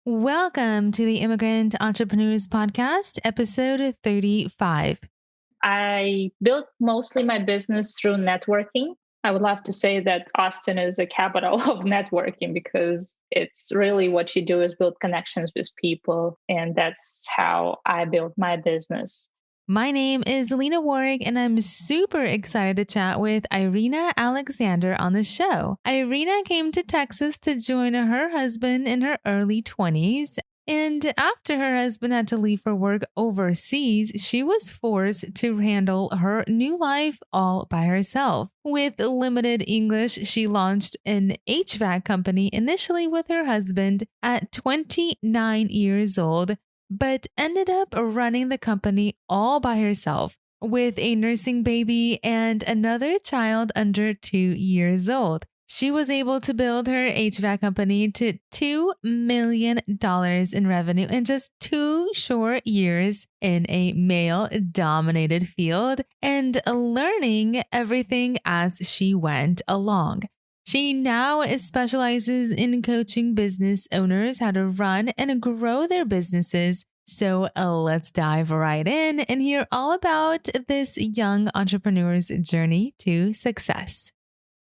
Welcome to the Immigrant Entrepreneurs Podcast, episode 35. I built mostly my business through networking. I would love to say that Austin is a capital of networking because it's really what you do is build connections with people. And that's how I built my business. My name is Lena Warwick, and I'm super excited to chat with Irina Alexander on the show. Irina came to Texas to join her husband in her early 20s. And after her husband had to leave for work overseas, she was forced to handle her new life all by herself. With limited English, she launched an HVAC company initially with her husband at 29 years old, but ended up running the company all by herself with a nursing baby and another child under 2 years old. She was able to build her HVAC company to $2 million in revenue in just 2 short years in a male dominated field and learning everything as she went along. She now specializes in coaching business owners how to run and grow their businesses. So let's dive right in and hear all about this young entrepreneur's journey to success.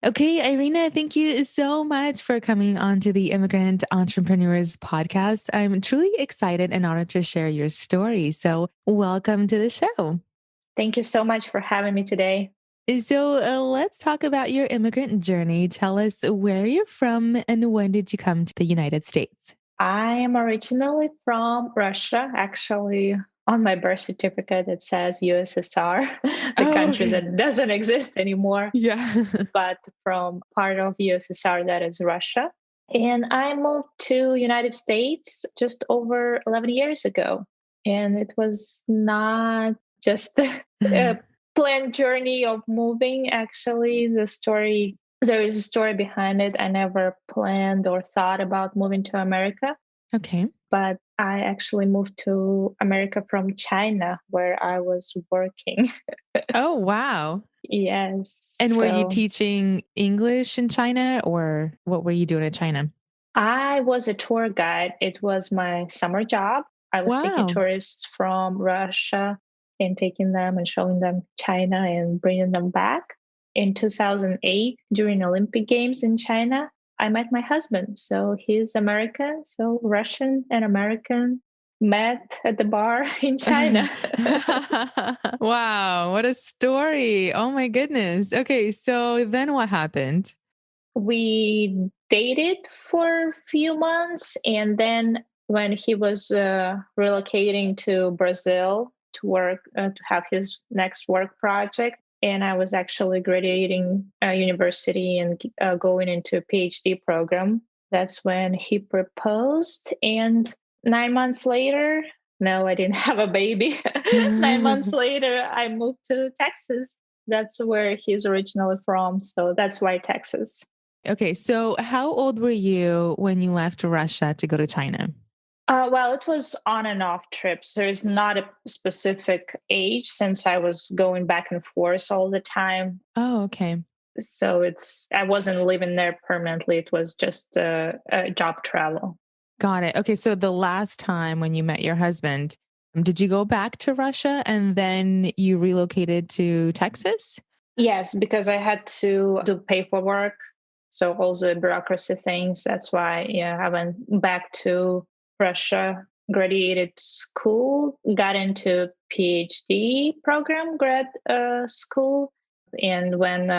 Okay, Irina, thank you so much for coming on to the Immigrant Entrepreneurs Podcast. I'm truly excited and honored to share your story. So, welcome to the show. Thank you so much for having me today. So, let's talk about your immigrant journey. Tell us where you're from and when did you come to the United States? I am originally from Russia. Actually, on my birth certificate, it says USSR, the country Okay. that doesn't exist anymore, Yeah. but from part of USSR that is Russia. And I moved to United States just over 11 years ago. And it was not just a planned journey of moving. Actually, there is a story behind it. I never planned or thought about moving to America, Okay. but I actually moved to America from China, where I was working. Oh, wow. Yes. And were you So teaching English in China or what were you doing in China? I was a tour guide. It was my summer job. I was taking Wow. tourists from Russia and taking them and showing them China and bringing them back. In 2008, during Olympic Games in China, I met my husband. So he's American, so Russian and American met at the bar in China. Wow, what a story. Oh my goodness. Okay, so then what happened? We dated for a few months, and then when he was relocating to Brazil to work to have his next work project, and I was actually graduating university and going into a PhD program, that's when he proposed. And 9 months later, no, I didn't have a baby. 9 months later, I moved to Texas. That's where he's originally from, so that's why Texas. Okay, so how old were you when you left Russia to go to China? Well, it was on and off trips. There's not a specific age since I was going back and forth all the time. Oh, okay. So I wasn't living there permanently. It was just a job travel. Got it. Okay, so the last time when you met your husband, did you go back to Russia and then you relocated to Texas? Yes, because I had to do paperwork. So all the bureaucracy things. That's why, yeah, I went back to Russia, graduated school, got into PhD program, grad school. And when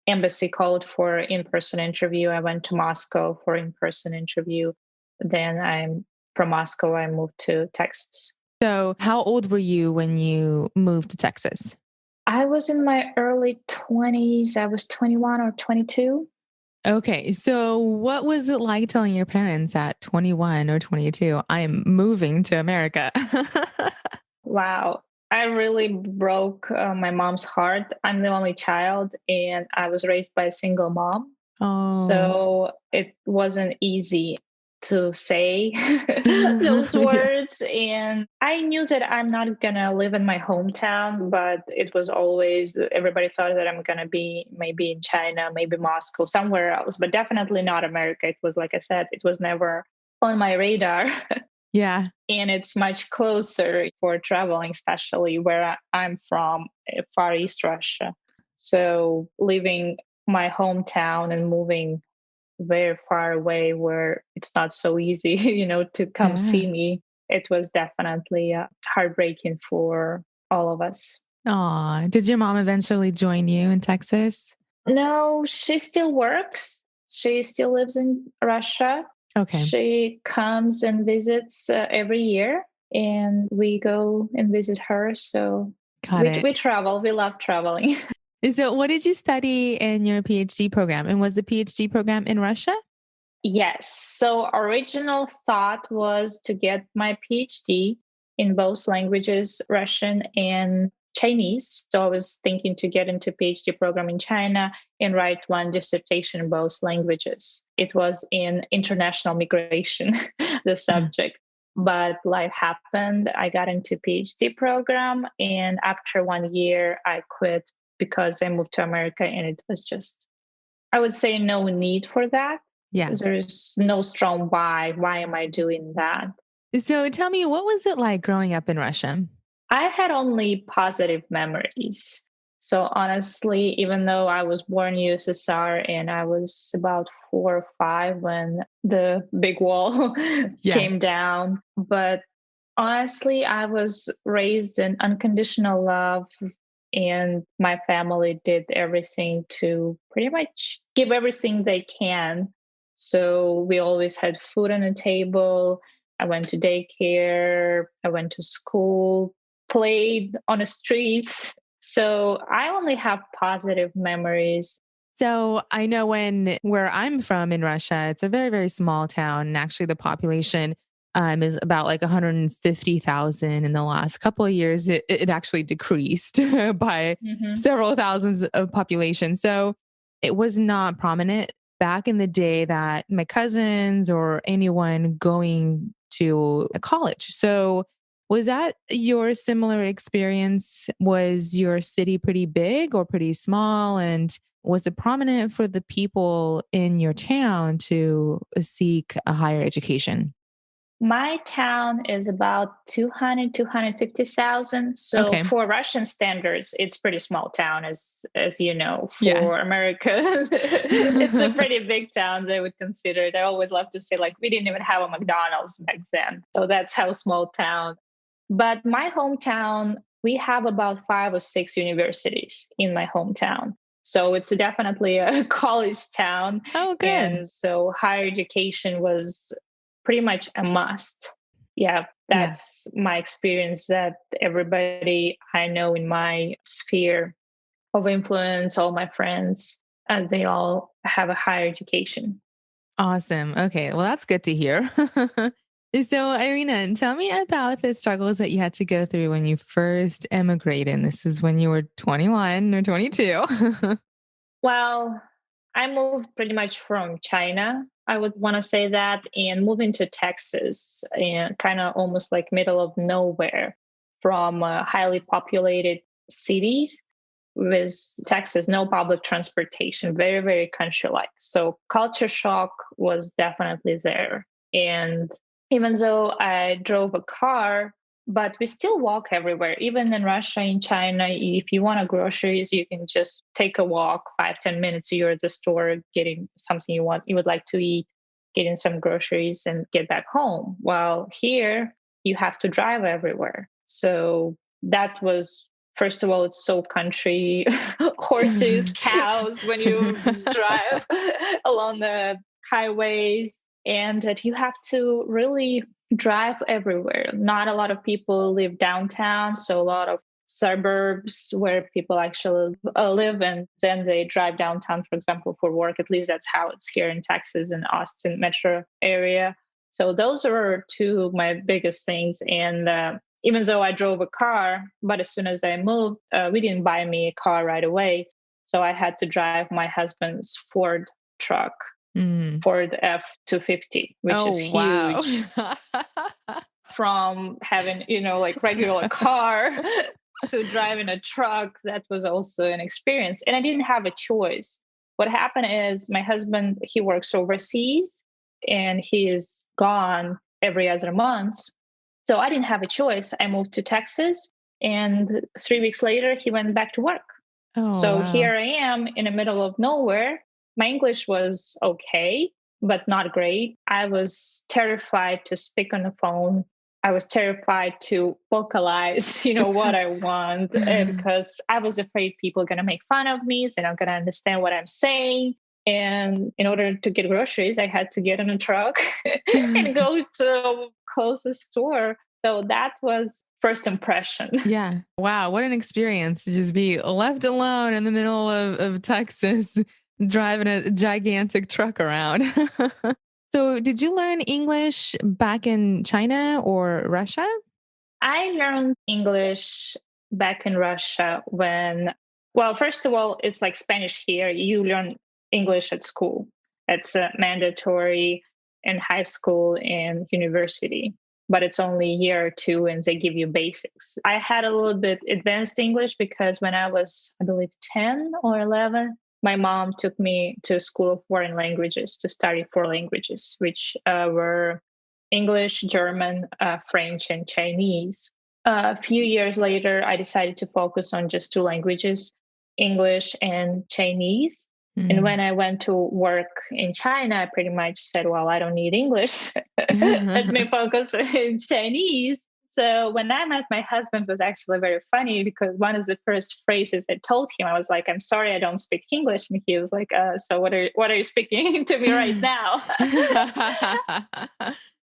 embassy called for in-person interview, I went to Moscow for in-person interview. Then from Moscow, I moved to Texas. So, how old were you when you moved to Texas? I was in my early 20s. I was 21 or 22. Okay, so what was it like telling your parents at 21 or 22, I'm moving to America? Wow. I really broke my mom's heart. I'm the only child, and I was raised by a single mom. Oh. So it wasn't easy to say those Yeah. words. And I knew that I'm not going to live in my hometown, but it was always, everybody thought that I'm going to be maybe in China, maybe Moscow, somewhere else, but definitely not America. It was, like I said, it was never on my radar. Yeah. And it's much closer for traveling, especially where I'm from, Far East Russia. So leaving my hometown and moving very far away where it's not so easy, to come Yeah. see me, it was definitely heartbreaking for all of us. Aw. Did your mom eventually join you in Texas? No, she still works. She still lives in Russia. Okay. She comes and visits every year, and we go and visit her. So Got we it. travel. We love traveling. So what did you study in your PhD program? And was the PhD program in Russia? Yes. So original thought was to get my PhD in both languages, Russian and Chinese. So I was thinking to get into PhD program in China and write one dissertation in both languages. It was in international migration, the subject. But life happened. I got into PhD program, and after 1 year, I quit because I moved to America, and it was just, I would say, no need for that. Yeah. There's no strong why. Why am I doing that? So tell me, what was it like growing up in Russia? I had only positive memories. So honestly, even though I was born in USSR and I was about 4 or 5 when the big wall Yeah. came down, but honestly, I was raised in unconditional love, and my family did everything to pretty much give everything they can. So we always had food on the table. I went to daycare, I went to school, played on the streets. So I only have positive memories. So I know where I'm from in Russia, it's a very, very small town. And actually the population is about like 150,000. In the last couple of years, it actually decreased by Mhm. several thousands of population. So it was not prominent back in the day that my cousins or anyone going to a college. So was that your similar experience? Was your city pretty big or pretty small? And was it prominent for the people in your town to seek a higher education? My town is about 200, 250,000. So Okay. for Russian standards, it's pretty small town as you know. Yeah. For America, it's a pretty big town, I would consider it. I always love to say, like, we didn't even have a McDonald's back then. So that's how small town. But my hometown, we have about 5 or 6 universities in my hometown. So it's definitely a college town. Oh, good. And so higher education was pretty much a must. Yeah, Yeah. that's my experience, that everybody I know in my sphere of influence, all my friends, they all have a higher education. Awesome. Okay. Well, that's good to hear. So, Irina, tell me about the struggles that you had to go through when you first immigrated. This is when you were 21 or 22. Well, I moved pretty much from China, I would want to say that, and moving to Texas, and kind of almost like middle of nowhere from highly populated cities, with Texas, no public transportation, very, very country like. So culture shock was definitely there. And even though I drove a car, but we still walk everywhere. Even in Russia, in China, if you want groceries, you can just take a walk 5, 10 minutes. You're at the store getting something you would like to eat, getting some groceries and get back home. While here, you have to drive everywhere. So that was, first of all, it's so country, horses, cows when you drive along the highways, and that you have to really drive everywhere. Not a lot of people live downtown, so a lot of suburbs where people actually live, and then they drive downtown, for example, for work. At least that's how it's here in Texas and Austin metro area. So those are two of my biggest things. And even though I drove a car, but as soon as I moved, we didn't buy me a car right away. So I had to drive my husband's Ford truck, Mm. Ford F-250, which Oh, is wow. huge. From having, like regular car to driving a truck, that was also an experience. And I didn't have a choice. What happened is my husband, he works overseas. and he is gone every other month. So I didn't have a choice. I moved to Texas, and 3 weeks later, he went back to work. Oh, So wow. here I am in the middle of nowhere. My English was okay, but not great. I was terrified to speak on the phone. I was terrified to vocalize, what I want, because I was afraid people are going to make fun of me. So they're not going to understand what I'm saying. And in order to get groceries, I had to get in a truck and go to the closest store. So that was first impression. Yeah. Wow. What an experience to just be left alone in the middle of Texas, driving a gigantic truck around. So, did you learn English back in China or Russia? I learned English back in Russia well, first of all, it's like Spanish here. You learn English at school. It's mandatory in high school and university, but it's only a year or two and they give you basics. I had a little bit advanced English because when I was, I believe, 10 or 11, my mom took me to a school of foreign languages to study 4 languages, which were English, German, French, and Chinese. A few years later, I decided to focus on just 2 languages, English and Chinese. And Mm. when I went to work in China, I pretty much said, well, I don't need English. Let me focus on Chinese. So when I met my husband, it was actually very funny because one of the first phrases I told him, I was like, I'm sorry, I don't speak English. And he was like, so what are you speaking to me right now?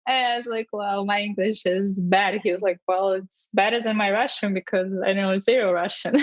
And I was like, well, my English is bad. He was like, well, it's better than my Russian because I know zero Russian.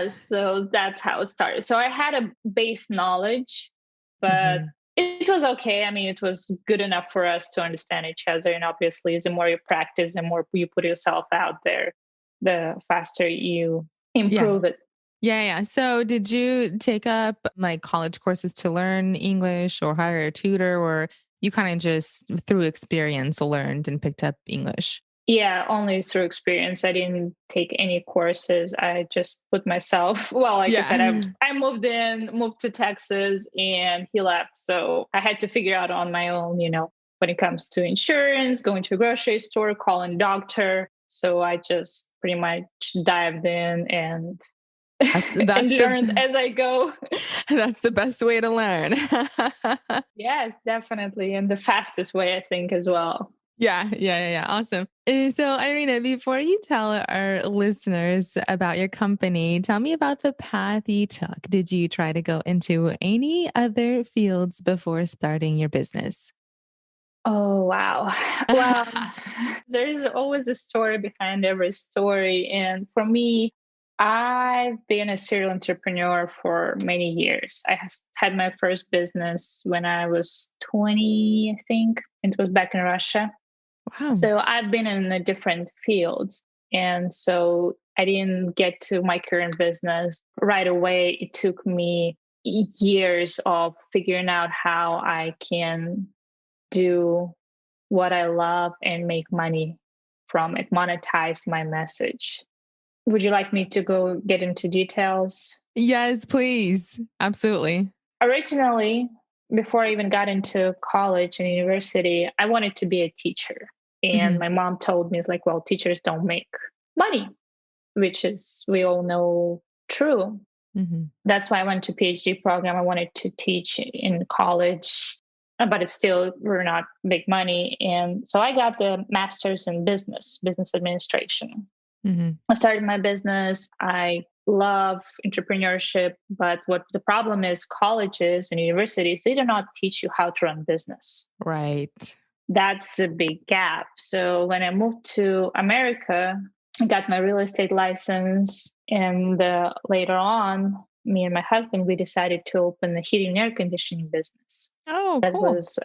So that's how it started. So I had a base knowledge, but Mhm. it was okay. I mean, it was good enough for us to understand each other. And obviously, the more you practice, the more you put yourself out there, the faster you Yeah. improve it. Yeah, yeah. So, did you take up like college courses to learn English or hire a tutor, or you kind of just through experience learned and picked up English? Yeah, only through experience. I didn't take any courses. I just put myself, well, like I said, I, Yeah. I moved to Texas and he left. So I had to figure out on my own, when it comes to insurance, going to a grocery store, calling a doctor. So I just pretty much dived in and That's and that's learned the as I go. that's the best way to learn. Yes, definitely. And the fastest way, I think, as well. Yeah. Awesome. So, Irina, before you tell our listeners about your company, tell me about the path you took. Did you try to go into any other fields before starting your business? Oh, wow. Well, there's always a story behind every story. And for me, I've been a serial entrepreneur for many years. Had my first business when I was 20, I think. It was back in Russia. Wow. So I've been in the different fields. And so I didn't get to my current business right away. It took me years of figuring out how I can do what I love and make money from it, monetize my message. Would you like me to go get into details? Yes, please. Absolutely. Originally, before I even got into college and university, I wanted to be a teacher. And Mhm. my mom told me, it's like, well, teachers don't make money, which is, we all know, true. Mhm. That's why I went to PhD program. I wanted to teach in college, but it still were not big money. And so I got the master's in business administration. Mhm. I started my business. I love entrepreneurship, but what the problem is, colleges and universities, they do not teach you how to run business. Right. That's a big gap. So when I moved to America, I got my real estate license. And later on, me and my husband, we decided to open the heating and air conditioning business. Oh, That cool. was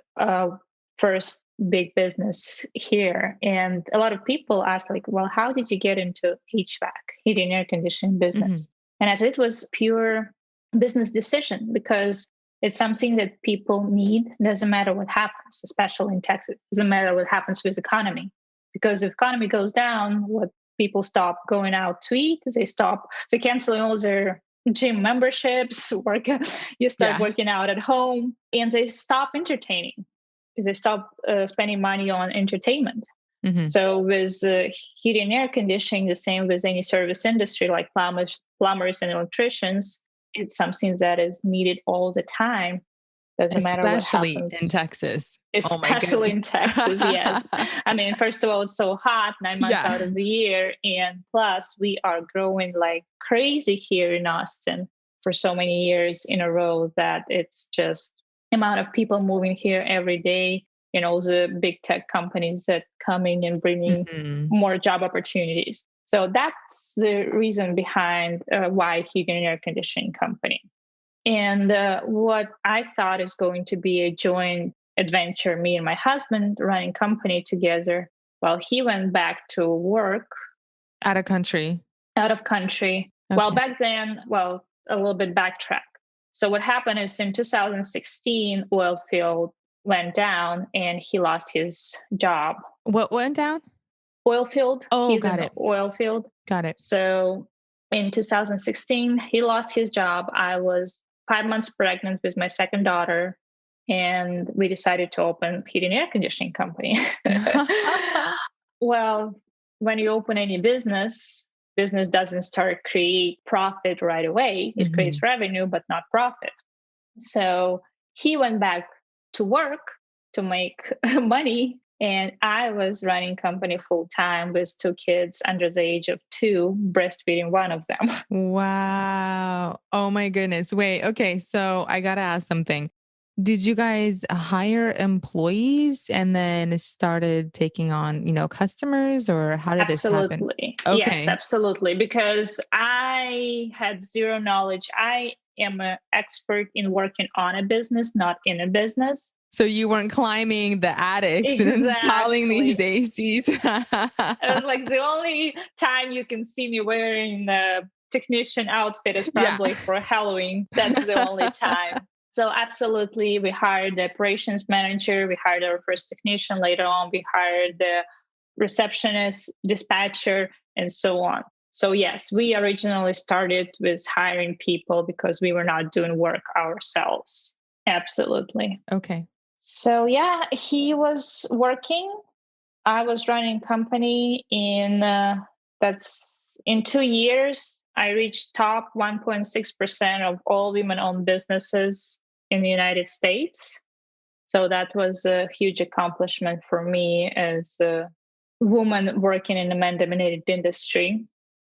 first big business here. And a lot of people ask, like, well, how did you get into HVAC, heating and air conditioning Mhm. business? And I said it was pure business decision because it's something that people need. Doesn't matter what happens, especially in Texas. Doesn't matter what happens with the economy. Because if economy goes down, what people stop going out to eat, they canceling all their gym memberships, you start Yeah. working out at home, and they stop entertaining. They stop spending money on entertainment. Hmm. So with heating and air conditioning, the same with any service industry like plumbers and electricians, it's something that is needed all the time. Doesn't matter what Especially in happens, Texas. Oh my especially goodness. in Texas. Yes. I mean, first of all, it's so hot 9 months out Yeah. of the year. And plus, we are growing like crazy here in Austin for so many years in a row that it's just amount of people moving here every day. All the big tech companies that coming and bringing Hmm. more job opportunities. So that's the reason behind why heating and air conditioning company. And what I thought is going to be a joint adventure, me and my husband running company together. Well, he went back to work Out of country. out of country. Well, Okay. back then, well, a little bit backtrack. So what happened is in 2016, oil field went down and he lost his job. What went down? Oil field, Oh, he's in got the it. oil field. Got it. So in 2016, he lost his job. I was 5 months pregnant with my second daughter, and we decided to open heating and air conditioning company. Well, when you open any business doesn't start create profit right away. It Hmm. creates revenue, but not profit. So he went back to work to make money. And I was running company full time with two kids under the age of 2, breastfeeding one of them. Wow. Oh my goodness. Wait, okay, so I gotta ask something. Did you guys hire employees and then started taking on, customers, or how did this happen? Absolutely. Yes, Okay. absolutely. Because I had zero knowledge. I am an expert in working on a business, not in a business. So you weren't climbing the attics and installing these Exactly. ACs. It was like the only time you can see me wearing the technician outfit is Yeah. probably for Halloween. That's the only time. So absolutely, we hired the operations manager. We hired our first technician. Later on, we hired the receptionist, dispatcher, and so on. So yes, we originally started with hiring people because we were not doing work ourselves. Absolutely. Okay. So yeah, he was working, I was running company in that's in 2 years. I reached top 1.6% of all women-owned businesses in the United States. So that was a huge accomplishment for me as a woman working in a man-dominated industry.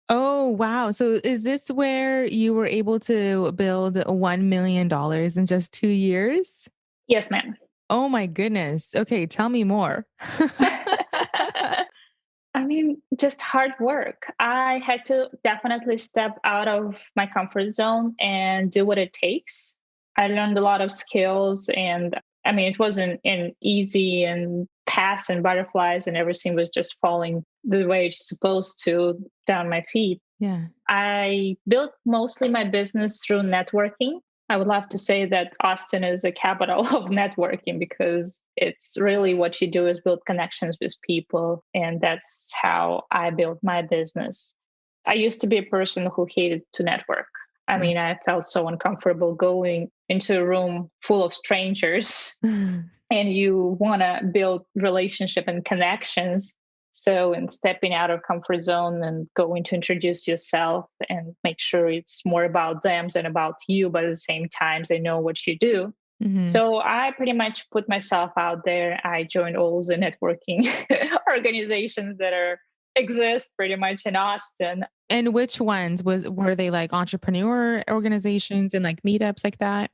Oh, wow. So is this where you were able to build $1 million in just 2 years? Yes, ma'am. Oh my goodness. Okay, tell me more. I mean, just hard work. I had to definitely step out of my comfort zone and do what it takes. I learned a lot of skills, and I mean, it wasn't an easy and pass and butterflies, and everything was just falling the way it's supposed to down my feet. Yeah. I built mostly my business through networking. I would love to say that Austin is a capital of networking because it's really what you do is build connections with people. And that's how I built my business. I used to be a person who hated to network. I Mm. mean, I felt so uncomfortable going into a room full of strangers and you want to build relationship and connections. So in stepping out of comfort zone and going to introduce yourself and make sure it's more about them than about you, but at the same time they know what you do. Mhm. So I pretty much put myself out there. I joined all the networking organizations that are exist pretty much in Austin. And which ones were they like entrepreneur organizations and like meetups like that?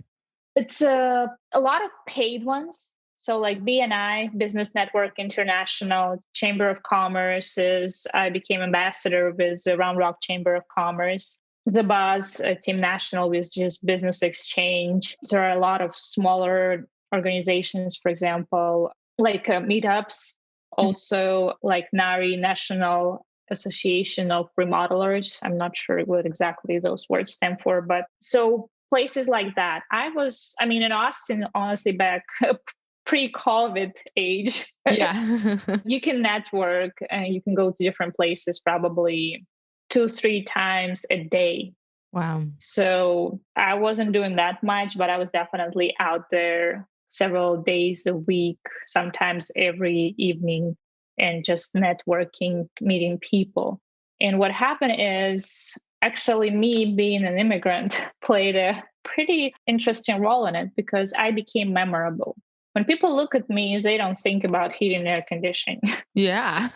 It's a lot of paid ones. So like BNI, Business Network International, Chamber of Commerce is, I became ambassador with the Round Rock Chamber of Commerce. The Buzz, Team National is just business exchange. There are a lot of smaller organizations, for example, like meetups, Mm. also like NARI, National Association of Remodelers. I'm not sure what exactly those words stand for, but so places like that. I mean, in Austin, honestly, back pre-COVID age, Yeah. you can network and you can go to different places probably 2, 3 times a day. Wow. So I wasn't doing that much, but I was definitely out there several days a week, sometimes every evening, and just networking, meeting people. And what happened is actually me being an immigrant played a pretty interesting role in it because I became memorable. When people look at me, they don't think about heating and air conditioning. Yeah.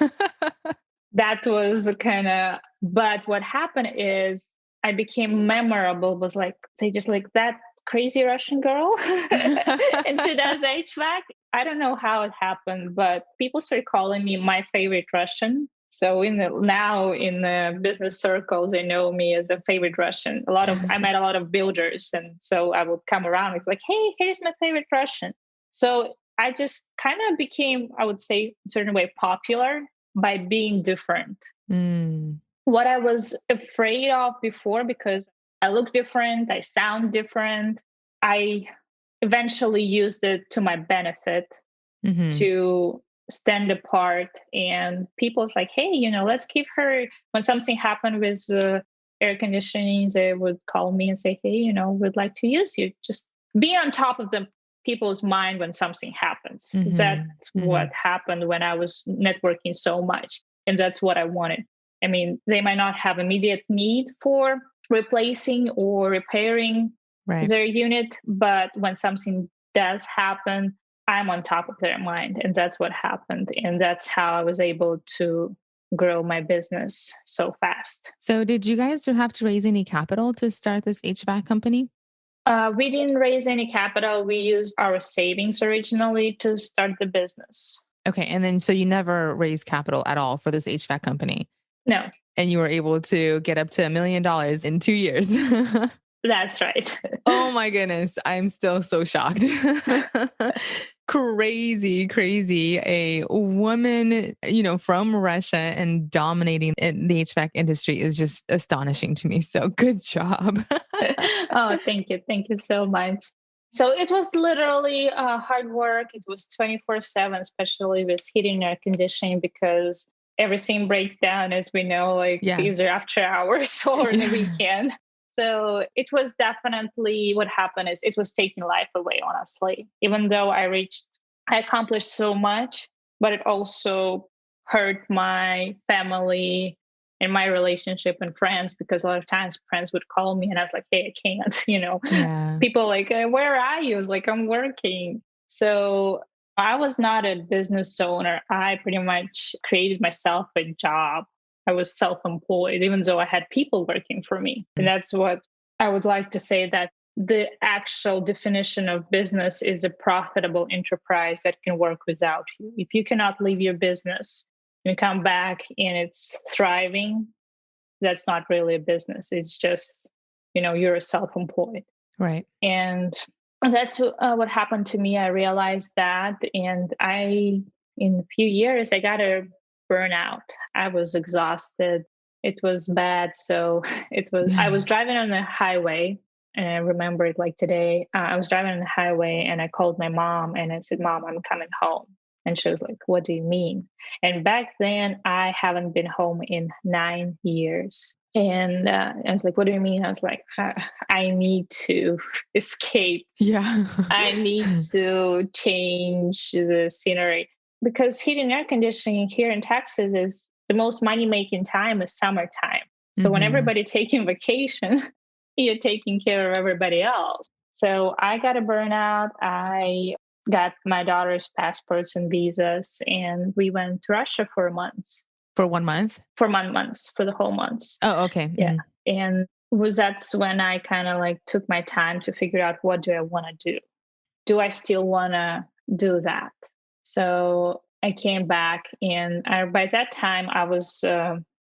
That was kind of, but what happened is I became memorable, was like, they just like that crazy Russian girl and she does HVAC. I don't know how it happened, but people start calling me my favorite Russian. So now in the business circles, they know me as a favorite Russian. I met a lot of builders, and so I would come around. It's like, hey, here's my favorite Russian. So I just kind of became, I would say, a certain way popular by being different. Mm. What I was afraid of before, because I look different, I sound different, I eventually used it to my benefit Mm-hmm. to stand apart. And people's like, hey, let's keep her. When something happened with air conditioning, they would call me and say, hey, we'd like to use you. Just be on top of the people's mind when something happens. That's Mm-hmm. what happened when I was networking so much. And that's what I wanted. I mean, they might not have immediate need for replacing or repairing Right. their unit, but when something does happen, I'm on top of their mind. And that's what happened. And that's how I was able to grow my business so fast. So did you guys have to raise any capital to start this HVAC company? We didn't raise any capital. We used our savings originally to start the business. Okay. And then so you never raised capital at all for this HVAC company. No, And you were able to get up to $1 million in 2 years. that's right. Oh my goodness. I'm still so shocked. Crazy, crazy. A woman, from Russia and dominating in the HVAC industry is just astonishing to me. So good job. Oh, thank you. Thank you so much. So it was literally hard work. It was 24/7, especially with heating and air conditioning, because everything breaks down, as we know, like Yeah. either after hours or in the Yeah. weekend. So it was definitely, what happened is it was taking life away, honestly. Even though I accomplished so much, but it also hurt my family in my relationship and friends, because a lot of times friends would call me and I was like, hey, I can't, Yeah. people like, where are you? I was like, I'm working. So I was not a business owner. I pretty much created myself a job. I was self-employed, even though I had people working for me. And that's what I would like to say, that the actual definition of business is a profitable enterprise that can work without you. If you cannot leave your business and come back and it's thriving, that's not really a business. It's just, you're self-employed. Right. And that's what happened to me. I realized that. And in a few years, I got a burnout. I was exhausted. It was bad. So I Yeah. was driving on the highway. And I remember it like today. I was driving on the highway and I called my mom and I said, Mom, I'm coming home. And she was like, what do you mean? And back then, I haven't been home in 9 years. And I was like, what do you mean? I was like, I need to escape. Yeah. I need to change the scenery, because heating and air conditioning here in Texas is the most money making time is summertime. So when Hmm. everybody taking vacation, you're taking care of everybody else. So I got a burnout. I got my daughter's passports and visas, and we went to Russia for months. For 1 month? For months, for the whole months. Oh, okay. Yeah. Mhm. And that's when I kind of like took my time to figure out, what do I want to do? Do I still want to do that? So I came back, and by that time I was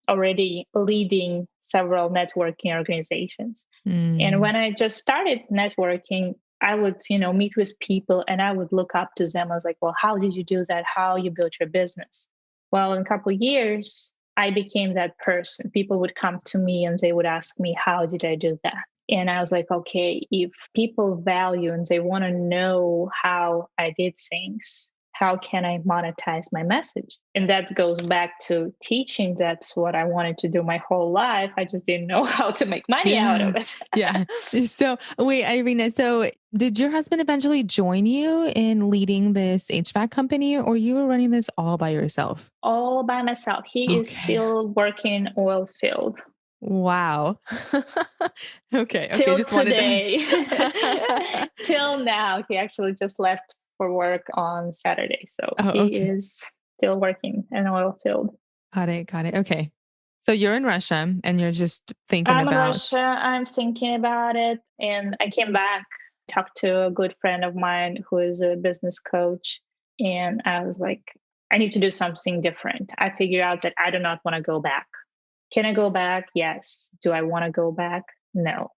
already leading several networking organizations. And Mm. when I just started networking, I would, meet with people and I would look up to them. I was like, well, how did you do that? How you built your business? Well, in a couple of years, I became that person. People would come to me and they would ask me, how did I do that? And I was like, okay, if people value and they want to know how I did things, how can I monetize my message? And that goes back to teaching. That's what I wanted to do my whole life. I just didn't know how to make money out Yeah. of it. Yeah. So wait, Irina, so did your husband eventually join you in leading this HVAC company or you were running this all by yourself? All by myself. He is Okay. still working oil field Wow. Okay. Okay. till Just wanted to today. ask. Till now. He actually just left for work on Saturday. So Oh, he okay. is still working in oil field. Got it. Got it. Okay. So you're in Russia and you're just thinking I'm in about, Russia. I'm thinking about it. And I came back, talked to a good friend of mine who is a business coach. And I was like, I need to do something different. I figured out that I do not want to go back. Can I go back? Yes. Do I want to go back? No.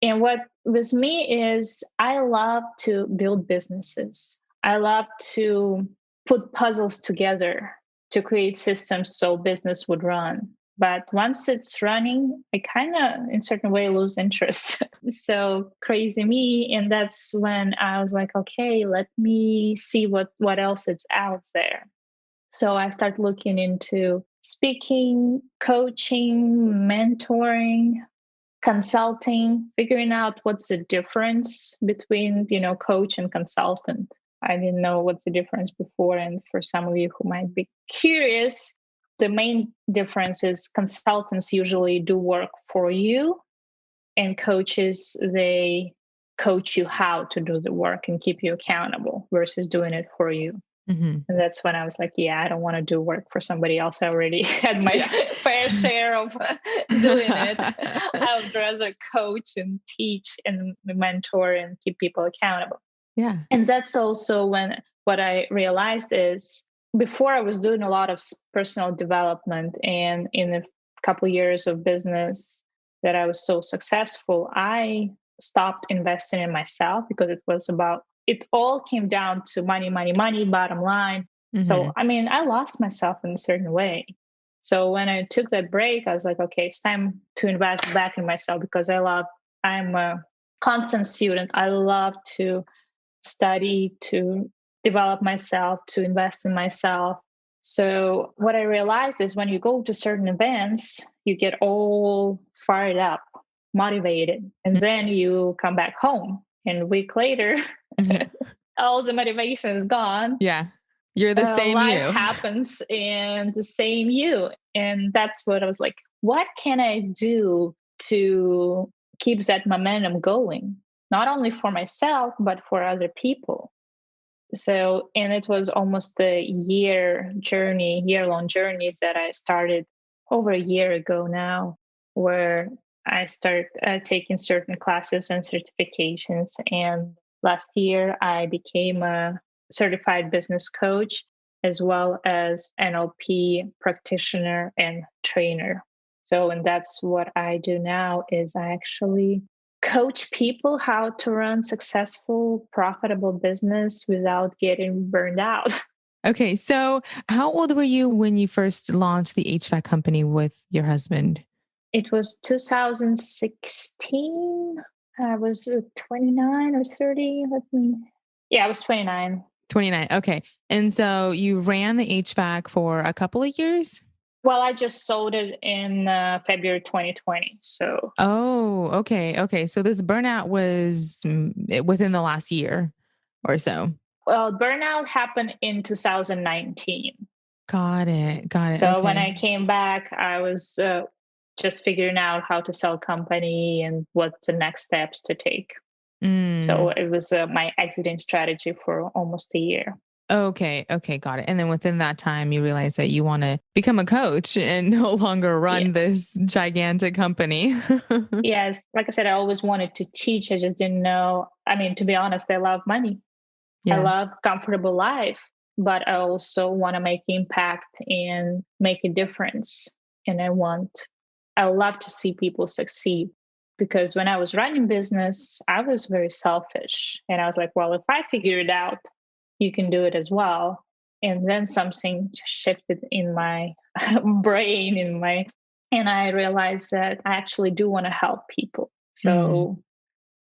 And what with me is I love to build businesses. I love to put puzzles together to create systems so business would run. But once it's running, I kind of, in certain way, lose interest. So crazy me. And that's when I was like, okay, let me see what else is out there. So I started looking into speaking, coaching, mentoring, consulting, figuring out what's the difference between, coach and consultant. I didn't know what's the difference before. And for some of you who might be curious, the main difference is consultants usually do work for you, and coaches, they coach you how to do the work and keep you accountable versus doing it for you. Mhm. And that's when I was like, yeah, I don't want to do work for somebody else. I already had my Yeah. fair share of doing it. I would rather coach and teach and mentor and keep people accountable. Yeah. And that's also when what I realized is before I was doing a lot of personal development, and in a couple years of business that I was so successful, I stopped investing in myself because it all came down to money, money, money, bottom line. So, Mhm. I mean, I lost myself in a certain way. So when I took that break, I was like, okay, it's time to invest back in myself because I'm a constant student. I love to study, to develop myself, to invest in myself. So what I realized is when you go to certain events, you get all fired up, motivated, and then you come back home. And a week later, Mhm. all the motivation is gone. Yeah. You're the same Life you. happens and the same you. And that's what I was like, what can I do to keep that momentum going? Not only for myself, but for other people. So, and it was almost a year-long journeys that I started over a year ago now, where I started taking certain classes and certifications. And last year, I became a certified business coach as well as NLP practitioner and trainer. So, and that's what I do now is I actually coach people how to run successful, profitable business without getting burned out. Okay. So how old were you when you first launched the HVAC company with your husband? It was 2016. I was 29 or 30. Yeah, I was 29. 29. Okay. And so you ran the HVAC for a couple of years? Well, I just sold it in February 2020. So, Oh, okay. Okay. So this burnout was within the last year or so. well, burnout happened in 2019. Got it. Got it. So when Okay. I came back, I was just figuring out how to sell company and what's the next steps to take. So Mm. it was my exiting strategy for almost a year. Okay. Okay. Got it. And then within that time, you realize that you want to become a coach and no longer Yeah. run this gigantic company. Yes. Like I said, I always wanted to teach. I just didn't know. I mean, to be honest, I love money. I Yeah. love comfortable life, but I also want to make impact and make a difference. And I love to see people succeed because when I was running business, I was very selfish. And I was like, well, if I figure it out, you can do it as well. And then something just shifted in my brain, and I realized that I actually do want to help people. Mm. So,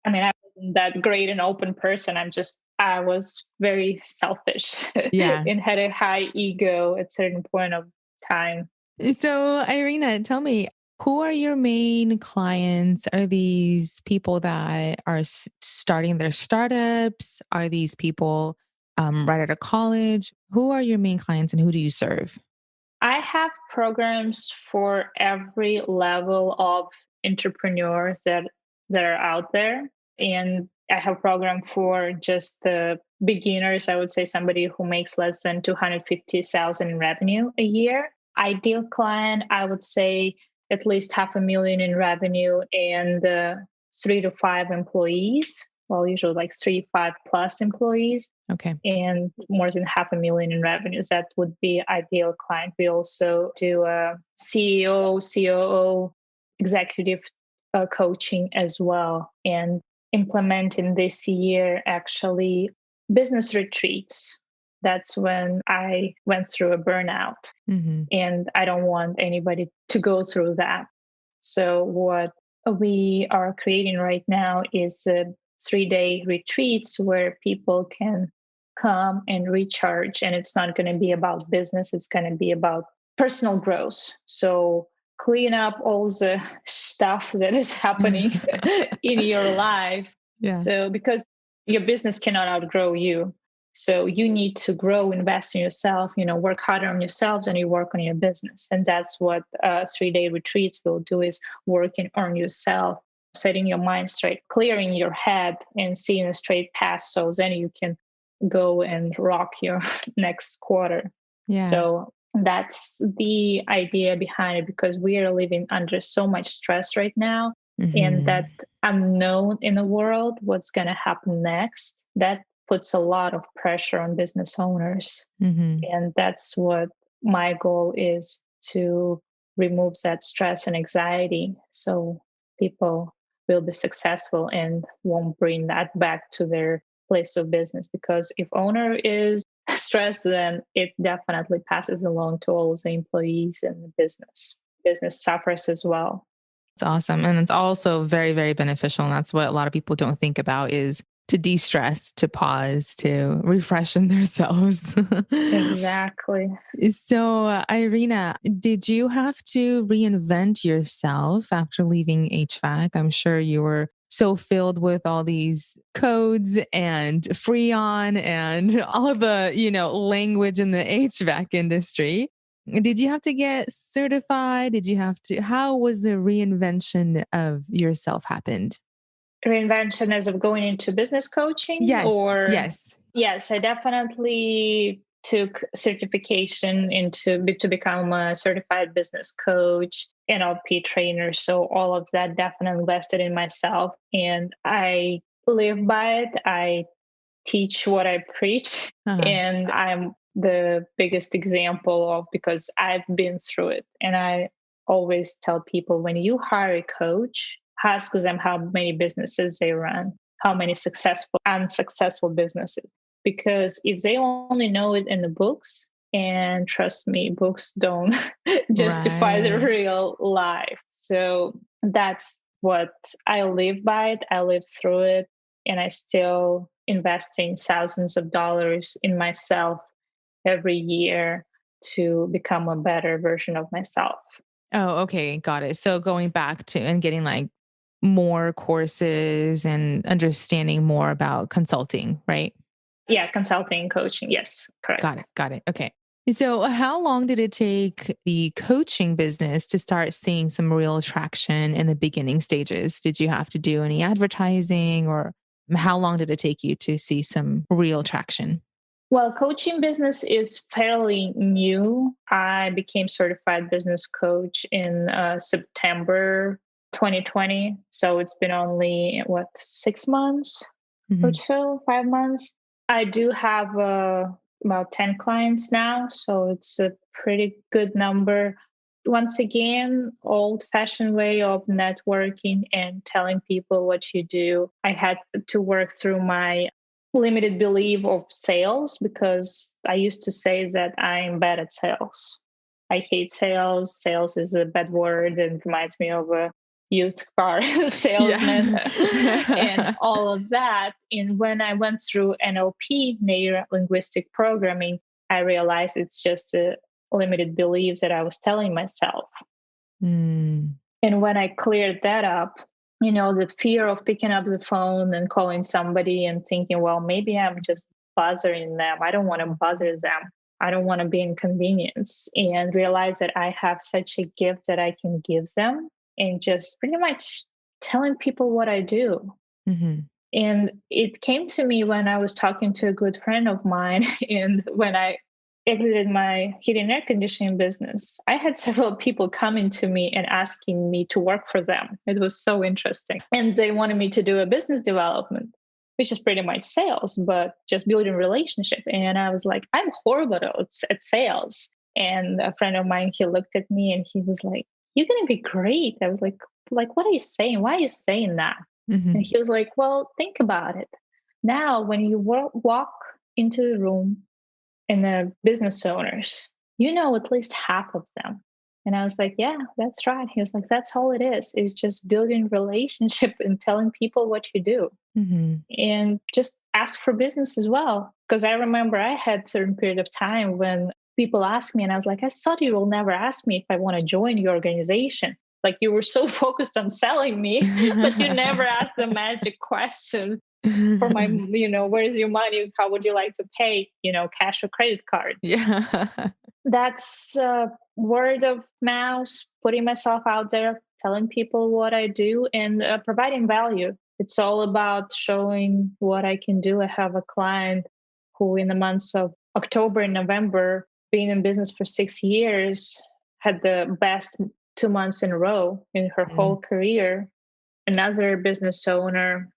I mean, I wasn't that great an open person. I'm just I was very selfish Yeah. and had a high ego at certain point of time. So, Irina, tell me, who are your main clients? Are these people that are starting their startups? Are these people right out of college? Who are your main clients and who do you serve? I have programs for every level of entrepreneurs that are out there. And I have a program for just the beginners. I would say somebody who makes less than 250,000 in revenue a year. Ideal client, I would say at least half a million in revenue and 3 to 5 employees. Well, usually like 3, 5 plus employees Okay. and more than half a million in revenues. That would be ideal client. We also do CEO, COO, executive coaching as well, and implementing this year actually business retreats. That's when I went through a burnout, Hmm. and I don't want anybody to go through that. So what we are creating right now is 3 day retreats where people can come and recharge. And it's not going to be about business, it's going to be about personal growth. So clean up all the stuff that is happening in your life. Yeah. So because your business cannot outgrow you. So you need to grow, invest in yourself, work harder on yourselves and you work on your business. And that's what 3 day retreats will do is working on yourself, setting your mind straight, clearing your head and seeing a straight path. So then you can go and rock your next quarter. Yeah. So that's the idea behind it because we are living under so much stress right now. And Hmm. that unknown in the world, what's going to happen next, that puts a lot of pressure on business owners. Hmm. And that's what my goal is to remove that stress and anxiety so people will be successful and won't bring that back to their place of business. Because if owner is stressed, then it definitely passes along to all the employees and the business. Business suffers as well. It's awesome. And it's also very, very beneficial. And that's what a lot of people don't think about is to de-stress, to pause, to refreshen themselves. Exactly. So, Irina, did you have to reinvent yourself after leaving HVAC? I'm sure you were so filled with all these codes and Freon and all of the, language in the HVAC industry. Did you have to get certified? Did you have to, how was the reinvention of yourself happened? Reinvention as of going into business coaching Yes, or yes. yes, I definitely took certification to become a certified business coach, NLP trainer. So all of that definitely invested in myself and I live by it. I teach what I preach Uh-huh. and I'm the biggest example of because I've been through it. And I always tell people when you hire a coach, ask them how many businesses they run, how many successful, unsuccessful businesses. Because if they only know it in the books, and trust me, books don't justify the Right. real life. So that's what I live by it. I live through it and I still investing thousands of dollars in myself every year to become a better version of myself. Oh, okay. Got it. So going back to and getting like more courses and understanding more about consulting, right? Yeah, consulting, coaching. Yes, Got correct. it. Got it. Okay. So, how long did it take the coaching business to start seeing some real traction in the beginning stages? Did you have to do any advertising or how long did it take you to see some real traction? Well, coaching business is fairly new. I became certified business coach in September 2020. So it's been only, what, 6 months or Hmm. so, 5 months. I do have about 10 clients now. So it's a pretty good number. Once again, old fashioned way of networking and telling people what you do. I had to work through my limited belief of sales because I used to say that I'm bad at sales. I hate sales. Sales is a bad word and reminds me of used car salesman and Yeah. all of that. And when I went through NLP, neuro linguistic programming, I realized it's just a limited beliefs that I was telling myself. Mm. And when I cleared that up, that fear of picking up the phone and calling somebody and thinking, well, maybe I'm just bothering them. I don't want to bother them. I don't want to be inconvenience. And realize that I have such a gift that I can give them and just pretty much telling people what I do. Mhm. And it came to me when I was talking to a good friend of mine, and when I exited my heating and air conditioning business, I had several people coming to me and asking me to work for them. It was so interesting. And they wanted me to do a business development, which is pretty much sales, but just building relationship. And I was like, I'm horrible at sales. And a friend of mine, he looked at me and he was like, you're going to be great. I was like, what are you saying? Why are you saying that? And Mhm. he was like, well, think about it. Now, when you walk into the room and the business owners, you know at least half of them. And I was like, yeah, that's right. He was like, that's all it is just building relationship and telling people what you do. Mhm. And just ask for business as well. Because I remember I had certain period of time when people asked me and I was like, I thought you will never ask me if I want to join your organization. Like you were so focused on selling me, but you never asked the magic question for my, where's your money? How would you like to pay, cash or credit card? Yeah. That's word of mouth, putting myself out there, telling people what I do, and providing value. It's all about showing what I can do. I have a client who, in the months of October and November, being in business for 6 years, had the best 2 months in a row in her Mm. whole career. Another business owner,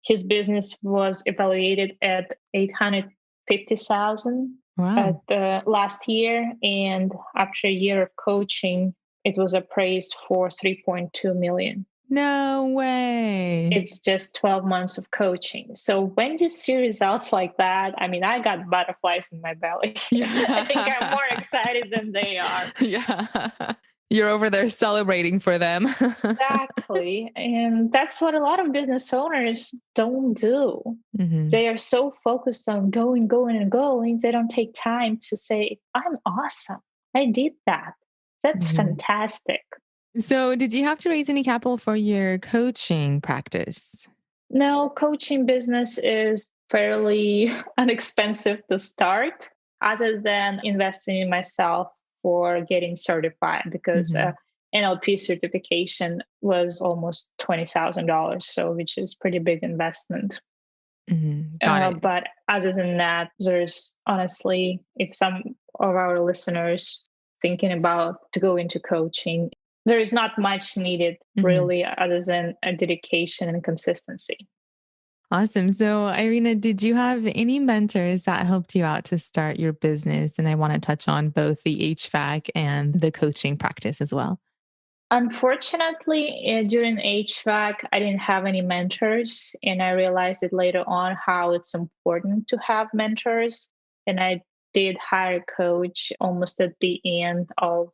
his business was evaluated at 850,000 at Wow. last year, and after a year of coaching, it was appraised for 3.2 million. No way. It's just 12 months of coaching. So when you see results like that, I mean, I got butterflies in my belly. I think I'm more Yeah. excited than they are. Yeah. You're over there celebrating for them. Exactly. And that's what a lot of business owners don't do. Mhm. They are so focused on going, going, and going, they don't take time to say, I'm awesome. I did that. That's Mhm. fantastic. So, did you have to raise any capital for your coaching practice? No, coaching business is fairly inexpensive to start, other than investing in myself for getting certified, because Mhm. NLP certification was almost $20,000, so which is pretty big investment. Mhm. Got it. But other than that, there's honestly, if some of our listeners thinking about to go into coaching, there is not much needed Mhm. really, other than a dedication and consistency. Awesome. So, Irina, did you have any mentors that helped you out to start your business? And I want to touch on both the HVAC and the coaching practice as well. Unfortunately, during HVAC, I didn't have any mentors, and I realized it later on how it's important to have mentors. And I did hire a coach almost at the end of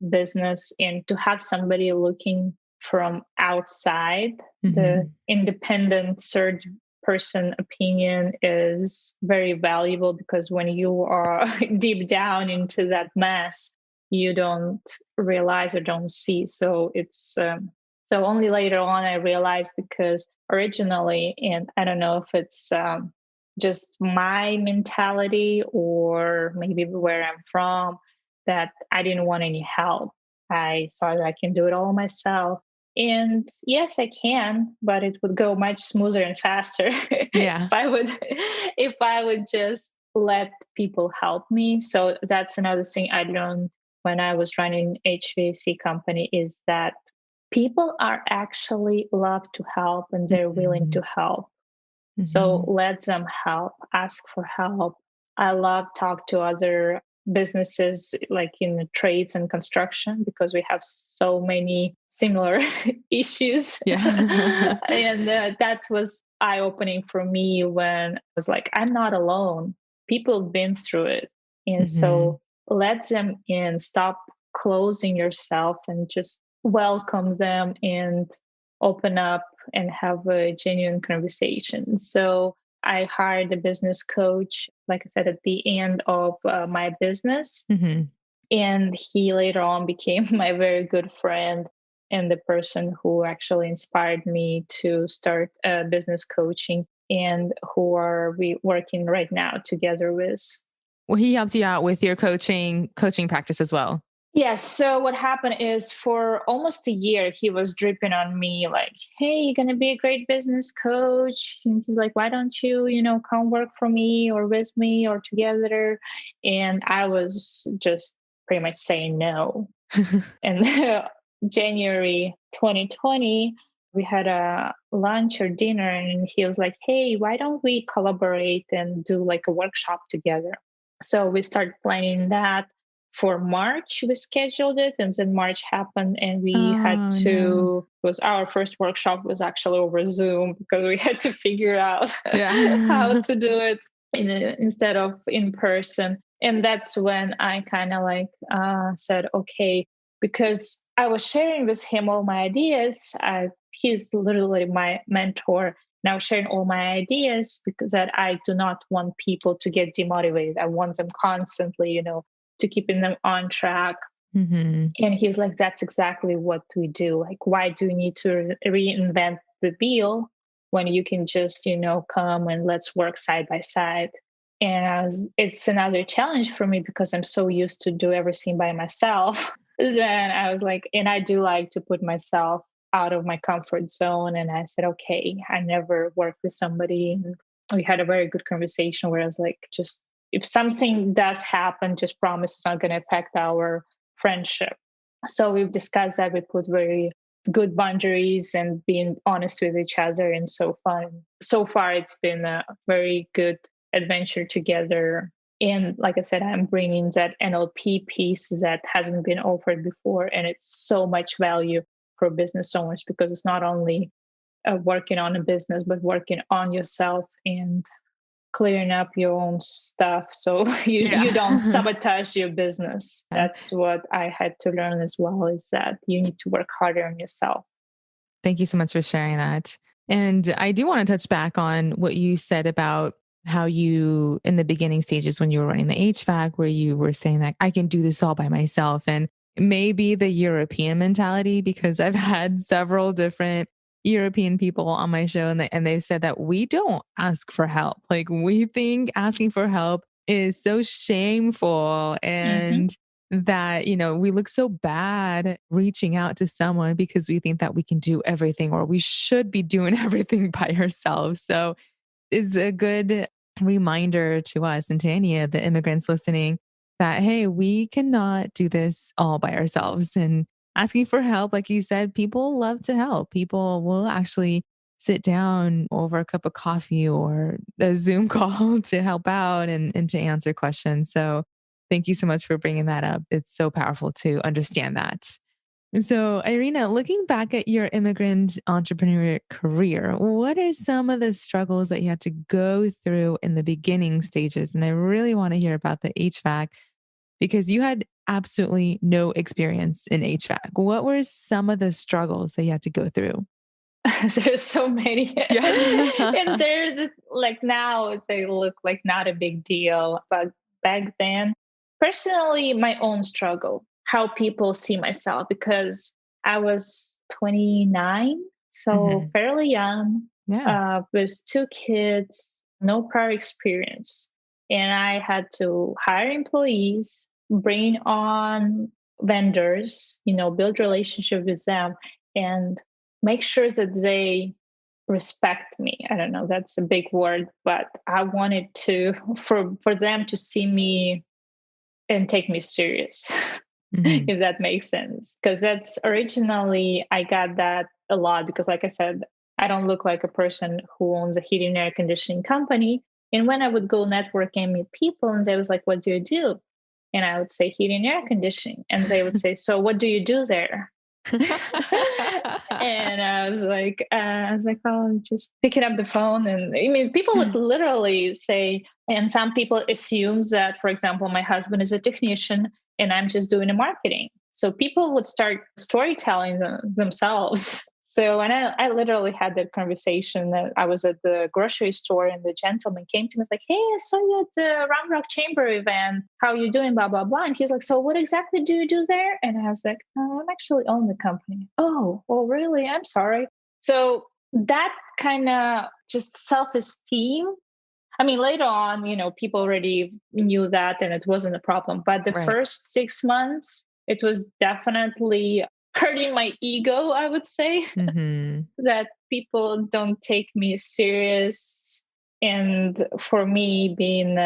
business, and to have somebody looking from outside, the Mhm. independent third person opinion is very valuable, because when you are deep down into that mess, you don't realize or don't see. So it's so only later on I realized, because originally, and I don't know if it's just my mentality or maybe where I'm from, that I didn't want any help. I thought I can do it all myself. And yes, I can, but it would go much smoother and faster Yeah. if I would just let people help me. So that's another thing I learned when I was running HVAC company, is that people are actually love to help and they're willing to Mhm. help. So Mhm. let them help, ask for help. I love talk to other businesses like in the trades and construction, because we have so many similar issues. Yeah. And that was eye opening for me, when I was like, I'm not alone. People have been through it. And Mhm. so let them in, stop closing yourself and just welcome them and open up and have a genuine conversation. So I hired a business coach, like I said, at the end of my business. Mm-hmm. And he later on became my very good friend and the person who actually inspired me to start business coaching and who are we working right now together with. Well, he helped you out with your coaching practice as well. Yes. So what happened is for almost a year, he was dripping on me like, hey, you're going to be a great business coach. And he's like, why don't you, come work for me or with me or together? And I was just pretty much saying no. And January 2020, we had a lunch or dinner and he was like, hey, why don't we collaborate and do like a workshop together? So we started planning that for March. We scheduled it and then March happened and we had Oh no. to, was our first workshop was actually over Zoom because we had to figure out how Yeah. to do it instead of in person. And that's when I kind of like said, okay, because I was sharing with him all my ideas. He's literally my mentor. Now sharing all my ideas because that I do not want people to get demotivated. I want them constantly, to keeping them on track. Mm-hmm. And he's like, that's exactly what we do. Like, why do you need to reinvent the wheel when you can just, come and let's work side by side? And it's another challenge for me because I'm so used to do everything by myself. Then I was like, and I do like to put myself out of my comfort zone. And I said, okay, I never worked with somebody. And we had a very good conversation where I was like, just if something does happen, just promise it's not going to affect our friendship. So we've discussed that. We put very good boundaries and being honest with each other. And so far, it's been a very good adventure together. And like I said, I'm bringing that NLP piece that hasn't been offered before. And it's so much value for business owners because it's not only working on a business, but working on yourself and clearing up your own stuff so you don't Yeah. sabotage your business. That's what I had to learn as well, is that you need to work harder on yourself. Thank you so much for sharing that. And I do want to touch back on what you said about how you, in the beginning stages when you were running the HVAC, where you were saying that I can do this all by myself. And maybe the European mentality, because I've had several different European people on my show and they've said that we don't ask for help. Like we think asking for help is so shameful Hmm. and that, we look so bad reaching out to someone because we think that we can do everything or we should be doing everything by ourselves. So it's a good reminder to us and to any of the immigrants listening that, hey, we cannot do this all by ourselves. And asking for help, like you said, people love to help. People will actually sit down over a cup of coffee or a Zoom call to help out and to answer questions. So thank you so much for bringing that up. It's so powerful to understand that. And so, Irina, looking back at your immigrant entrepreneur career, what are some of the struggles that you had to go through in the beginning stages? And I really want to hear about the HVAC because you had absolutely no experience in HVAC. What were some of the struggles that you had to go through? There's so many. And Yeah. there's like now they look like not a big deal, but back then, personally, my own struggle, how people see myself, because I was 29, so Hmm. fairly young, Yeah. with two kids, no prior experience. And I had to hire employees, bring on vendors, build relationship with them, and make sure that they respect me. I don't know, that's a big word, but I wanted to for them to see me and take me serious. Hmm. If that makes sense, because that's originally I got that a lot because like I said, I don't look like a person who owns a heating and air conditioning company. And when I would go networking and meet people and they was like, what do you do? And I would say heating and air conditioning, and they would say, so what do you do there? And I was like, oh, just picking up the phone. And I mean, people would literally say, and some people assume that, for example, my husband is a technician and I'm just doing the marketing. So people would start storytelling themselves. So when I literally had that conversation that I was at the grocery store and the gentleman came to me, like, hey, I saw you at the Round Rock Chamber event. How are you doing? Blah, blah, blah. And he's like, so what exactly do you do there? And I was like, oh, I'm actually own the company. Oh, well, really? I'm sorry. So that kind of just self-esteem. I mean, later on, people already knew that and it wasn't a problem. But the Right. first 6 months, it was definitely hurting my ego, I would say, Mm-hmm. that people don't take me serious. And for me, being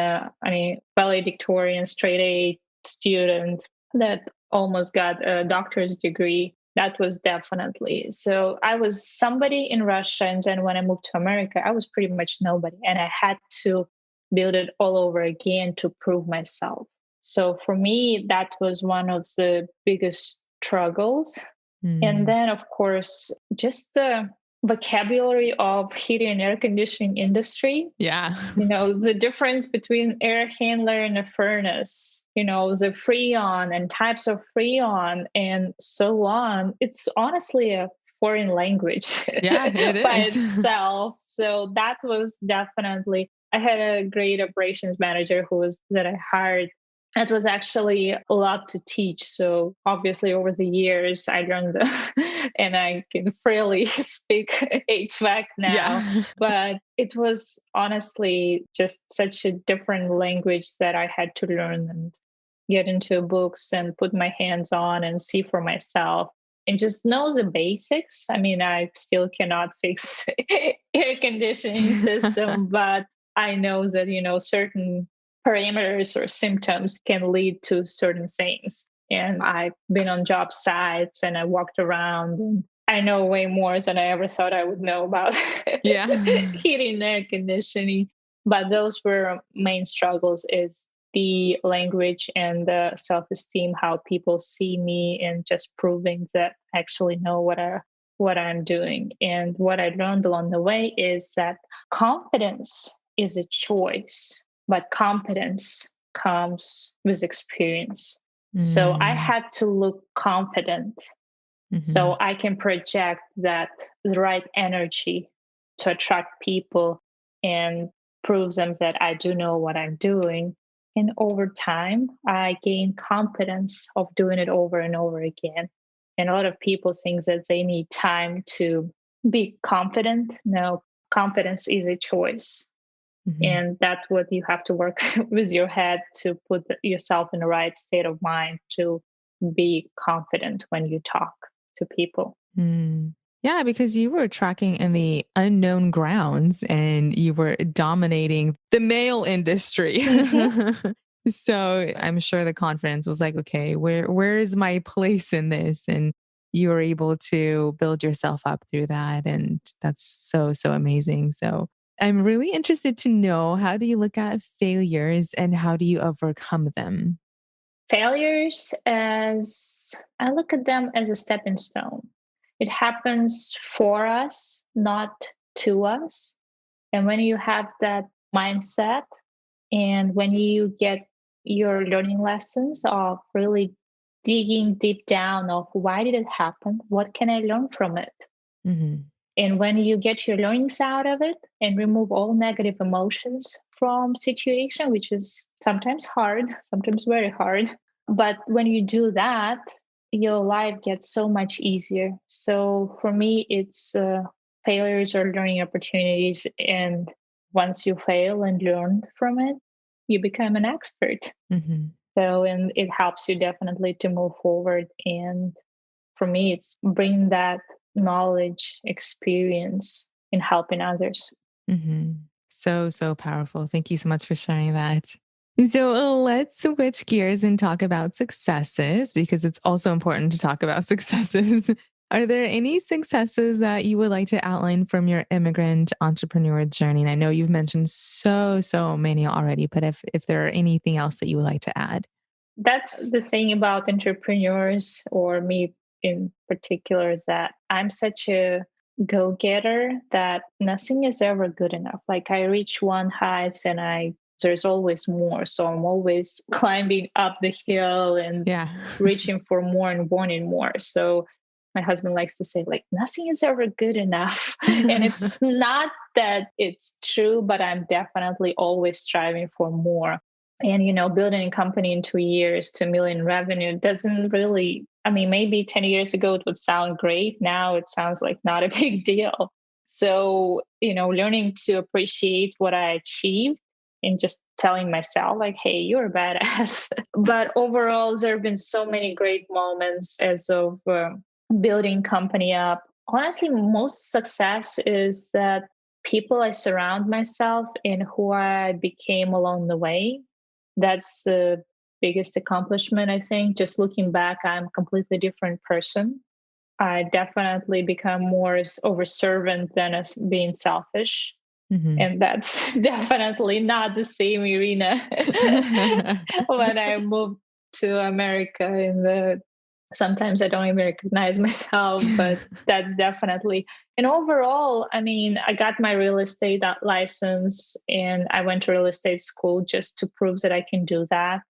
valedictorian, straight A student that almost got a doctor's degree, that was definitely. So I was somebody in Russia. And then when I moved to America, I was pretty much nobody. And I had to build it all over again to prove myself. So for me, that was one of the biggest struggles. And then, of course, just the vocabulary of heating and air conditioning industry. Yeah. The difference between air handler and a furnace, the freon and types of freon and so on. It's honestly a foreign language Yeah, it by is. itself. So that was definitely, I had a great operations manager that I hired. It was actually a lot to teach. So obviously over the years I learned and I can freely speak HVAC now. Yeah. But it was honestly just such a different language that I had to learn and get into books and put my hands on and see for myself and just know the basics. I mean, I still cannot fix air conditioning system, but I know that, certain parameters or symptoms can lead to certain things. And I've been on job sites and I walked around and I know way more than I ever thought I would know about Yeah. heating and air conditioning. But those were main struggles is the language and the self-esteem, how people see me and just proving that I actually know what I'm doing. And what I learned along the way is that confidence is a choice, but competence comes with experience. So I Mm. had to look confident Mm-hmm. so I can project that the right energy to attract people and prove them that I do know what I'm doing. And over time, I gain confidence of doing it over and over again. And a lot of people think that they need time to be confident. No, confidence is a choice. Mm-hmm. And that's what you have to work with your head to put yourself in the right state of mind to be confident when you talk to people. Mm. Yeah, because you were tracking in the unknown grounds and you were dominating the mail industry. Hmm. So I'm sure the confidence was like, okay, where is my place in this? And you were able to build yourself up through that. And that's so amazing. So I'm really interested to know, how do you look at failures and how do you overcome them? Failures, as I look at them as a stepping stone. It happens for us, not to us. And when you have that mindset, and when you get your learning lessons of really digging deep down of why did it happen? What can I learn from it? Hmm. And when you get your learnings out of it and remove all negative emotions from situation, which is sometimes hard, sometimes very hard. But when you do that, your life gets so much easier. So for me, it's failures or learning opportunities. And once you fail and learn from it, you become an expert. Hmm. So, and it helps you definitely to move forward. And for me, it's bring that knowledge, experience in helping others. Hmm. So powerful. Thank you so much for sharing that. So let's switch gears and talk about successes because it's also important to talk about successes. Are there any successes that you would like to outline from your immigrant entrepreneur journey? And I know you've mentioned so many already, but if there are anything else that you would like to add. That's the thing about entrepreneurs, or me in particular, is that I'm such a go getter that nothing is ever good enough. Like I reach one height and I there's always more. So I'm always climbing up the hill and Yeah. reaching for more and wanting more. So my husband likes to say, like, nothing is ever good enough. And it's not that it's true, but I'm definitely always striving for more. And, building a company in 2 years, 2 million revenue doesn't really, I mean, maybe 10 years ago it would sound great. Now it sounds like not a big deal. So, learning to appreciate what I achieved and just telling myself, like, hey, you're a badass. But overall, there have been so many great moments as of building company up. Honestly, most success is that people I surround myself and who I became along the way. That's the biggest accomplishment, I think. Just looking back, I'm a completely different person. I definitely become more overservant than as being selfish. Mm-hmm. And that's definitely not the same Irina when I moved to America. Sometimes I don't even recognize myself, but that's definitely. And overall, I mean, I got my real estate license and I went to real estate school just to prove that I can do that.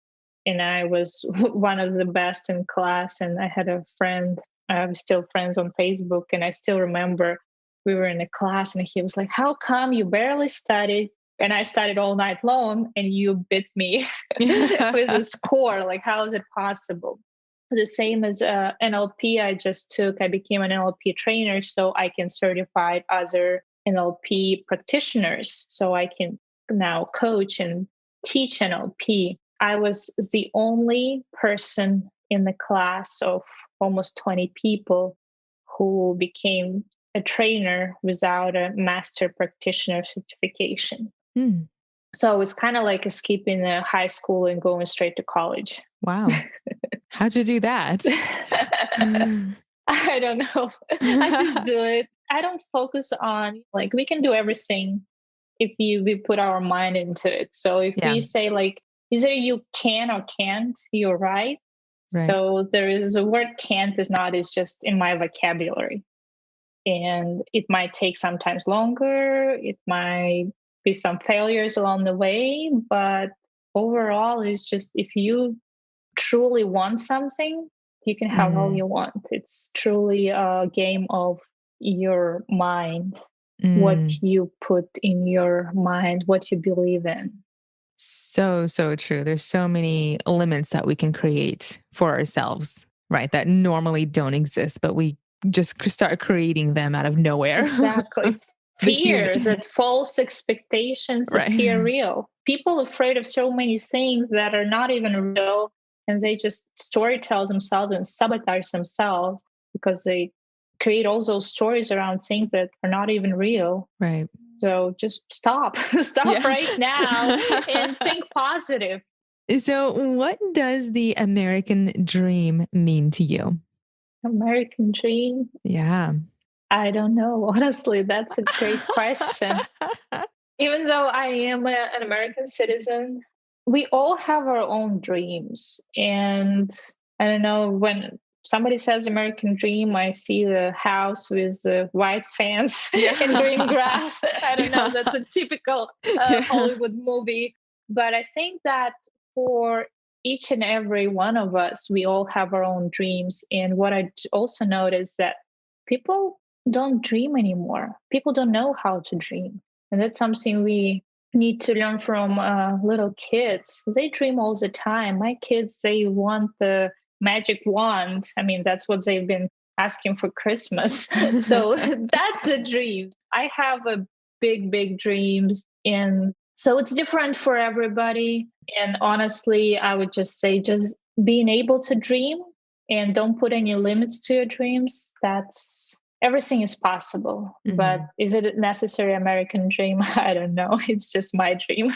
And I was one of the best in class. And I had a friend, I'm still friends on Facebook. And I still remember we were in a class and he was like, how come you barely studied? And I studied all night long and you beat me with a score. Like, how is it possible? The same as NLP I just took. I became an NLP trainer so I can certify other NLP practitioners. So I can now coach and teach NLP. I was the only person in the class of almost 20 people who became a trainer without a master practitioner certification. Mm. So it's kind of like skipping high school and going straight to college. Wow. How'd you do that? I don't know. I just do it. I don't focus on, like, we can do everything if we put our mind into it. So if we say, like, either you can or can't, you're right. So there is a word can't is not, is just in my vocabulary. And it might take sometimes longer. It might be some failures along the way. But overall, it's just if you truly want something, you can have all you want. It's truly a game of your mind, what you put in your mind, what you believe in. So, so true. There's so many limits that we can create for ourselves, right? That normally don't exist, but we just start creating them out of nowhere. Exactly. Fears that false expectations appear real. People afraid of so many things that are not even real, and they just storytell themselves and sabotage themselves because they create all those stories around things that are not even real. Right. So just stop right now and think positive. So what does the American dream mean to you? American dream? Yeah. I don't know. Honestly, that's a great question. Even though I am an American citizen, we all have our own dreams. And I don't know, when somebody says American dream, I see the house with the white fence and green grass. I don't know, that's a typical Hollywood movie. But I think that for each and every one of us, we all have our own dreams. And what I also noticed that people don't dream anymore. People don't know how to dream. And that's something we need to learn from little kids. They dream all the time. My kids, they want the magic wand. I mean, that's what they've been asking for Christmas. So that's a dream. I have a big dreams. And so it's different for everybody. And honestly, I would just say just being able to dream and don't put any limits to your dreams. Everything is possible, but is it a necessary American dream? I don't know. It's just my dream.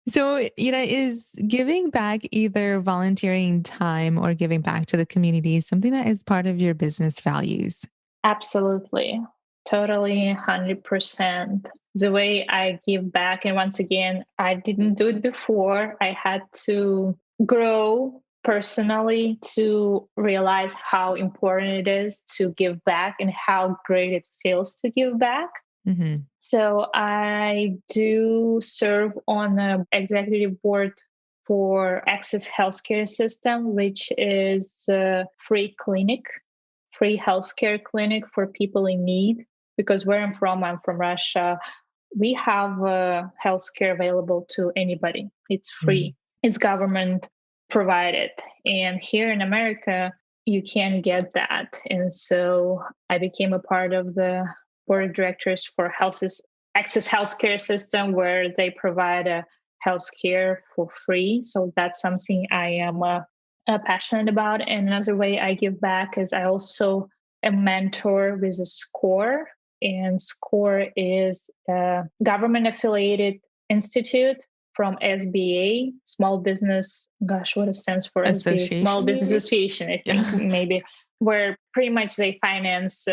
So, is giving back, either volunteering time or giving back to the community, something that is part of your business values? Absolutely. Totally 100%. The way I give back, and once again, I didn't do it before. I had to grow personally to realize how important it is to give back and how great it feels to give back. Mm-hmm. So I do serve on the executive board for Access Healthcare System, which is a free healthcare clinic for people in need. Because where I'm from Russia, we have healthcare available to anybody. It's free. It's government provided. And here in America, you can't get that. And so I became a part of the board of directors for Access Healthcare System, where they provide a healthcare for free. So that's something I am passionate about. And another way I give back is I also a mentor with a SCORE, and SCORE is a government affiliated institute from SBA, Small Business. Gosh, what it stands for SBA? Small Association, Business maybe? Association, I think, Yeah. maybe, where pretty much they finance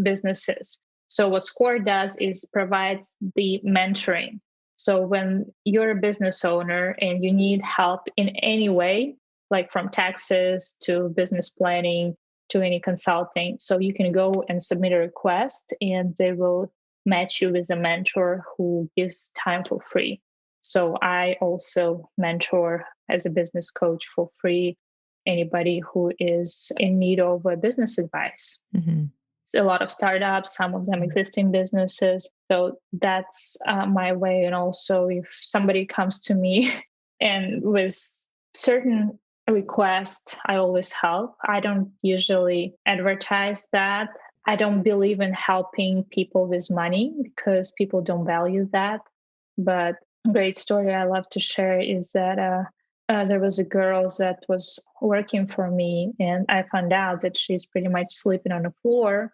businesses. So what SCORE does is provides the mentoring. So when you're a business owner and you need help in any way, like from taxes to business planning to any consulting. So you can go and submit a request and they will match you with a mentor who gives time for free. So I also mentor as a business coach for free anybody who is in need of business advice. Mm-hmm. A lot of startups, some of them existing businesses. So that's my way. And also, if somebody comes to me and with certain request, I always help. I don't usually advertise that. I don't believe in helping people with money because people don't value that. But a great story I love to share is that there was a girl that was working for me, and I found out that she's pretty much sleeping on the floor.